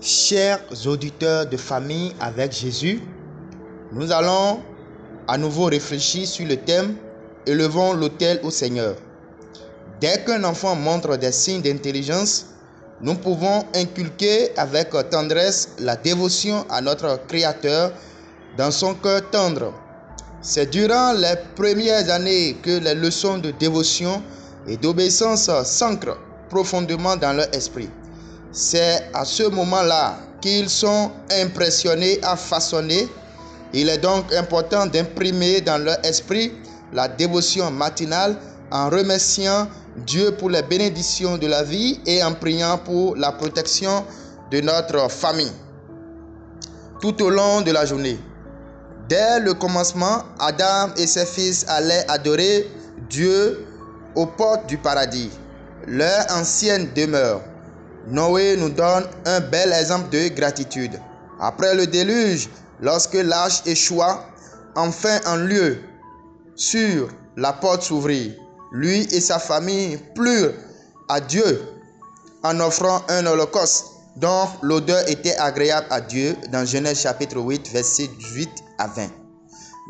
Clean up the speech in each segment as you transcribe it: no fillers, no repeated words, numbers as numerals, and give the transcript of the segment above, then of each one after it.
Chers auditeurs de Famille avec Jésus, nous allons à nouveau réfléchir sur le thème « Élevons l'autel au Seigneur ». Dès qu'un enfant montre des signes d'intelligence, nous pouvons inculquer avec tendresse la dévotion à notre Créateur dans son cœur tendre. C'est durant les premières années que les leçons de dévotion et d'obéissance s'ancrent profondément dans leur esprit. C'est à ce moment-là qu'ils sont impressionnés à façonner. Il est donc important d'imprimer dans leur esprit la dévotion matinale en remerciant Dieu pour les bénédictions de la vie et en priant pour la protection de notre famille tout au long de la journée. Dès le commencement, Adam et ses fils allaient adorer Dieu aux portes du paradis, leur ancienne demeure. Noé nous donne un bel exemple de gratitude. Après le déluge, lorsque l'arche échoua, enfin un lieu sur la porte s'ouvrit. Lui et sa famille plurent à Dieu en offrant un holocauste dont l'odeur était agréable à Dieu dans Genèse chapitre 8, versets 18 à 20.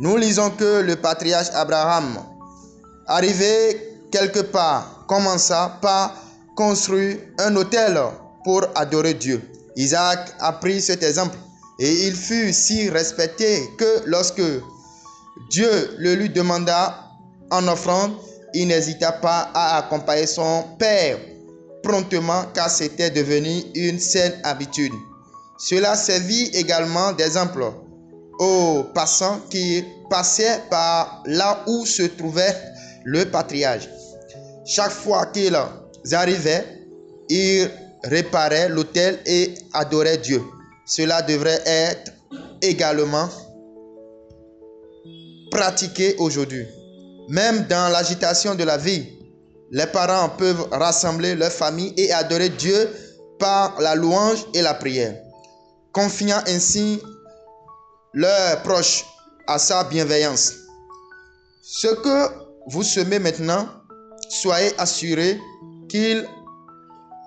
Nous lisons que le patriarche Abraham, arrivé quelque part, commença par construire un autel pour adorer Dieu. Isaac a pris cet exemple et il fut si respecté que lorsque Dieu le lui demanda en offrande, il n'hésita pas à accompagner son père promptement car c'était devenu une saine habitude. Cela servit également d'exemple aux passants qui passaient par là où se trouvait le patriarche. Chaque fois qu'ils arrivaient, ils réparaient l'autel et adoraient Dieu. Cela devrait être également pratiqué aujourd'hui. Même dans l'agitation de la vie, les parents peuvent rassembler leur famille et adorer Dieu par la louange et la prière, confiant ainsi leurs proches à sa bienveillance. Ce que vous semez maintenant, soyez assurés qu'il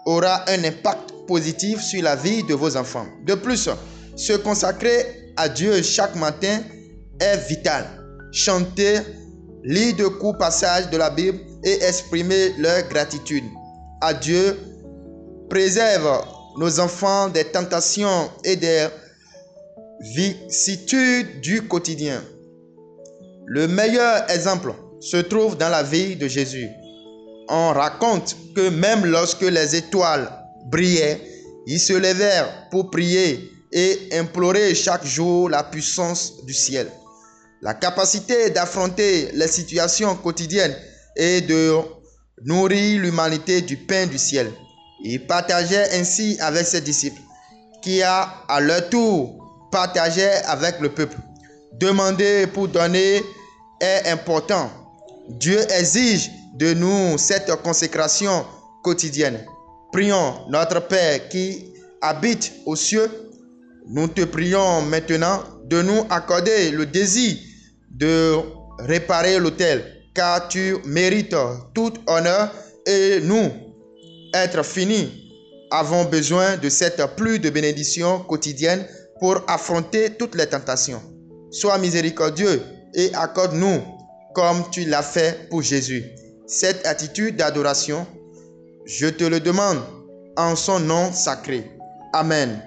aura un impact positif sur la vie de vos enfants. De plus, se consacrer à Dieu chaque matin est vital. Chanter, lire de courts passages de la Bible et exprimer leur gratitude à Dieu préserve nos enfants des tentations et des vicissitudes du quotidien. Le meilleur exemple se trouve dans la vie de Jésus. On raconte que même lorsque les étoiles brillaient, ils se levèrent pour prier et implorer chaque jour la puissance du ciel. La capacité d'affronter les situations quotidiennes et de nourrir l'humanité du pain du ciel. Il partageait ainsi avec ses disciples, qui à leur tour partageaient avec le peuple. Demander pour donner est important. Dieu exige de nous cette consécration quotidienne. Prions notre Père qui habite aux cieux. Nous te prions maintenant de nous accorder le désir de réparer l'autel, car tu mérites tout honneur et nous, être finis, avons besoin de cette pluie de bénédictions quotidiennes pour affronter toutes les tentations. Sois miséricordieux et accorde-nous, comme tu l'as fait pour Jésus, cette attitude d'adoration. Je te le demande en son nom sacré. Amen.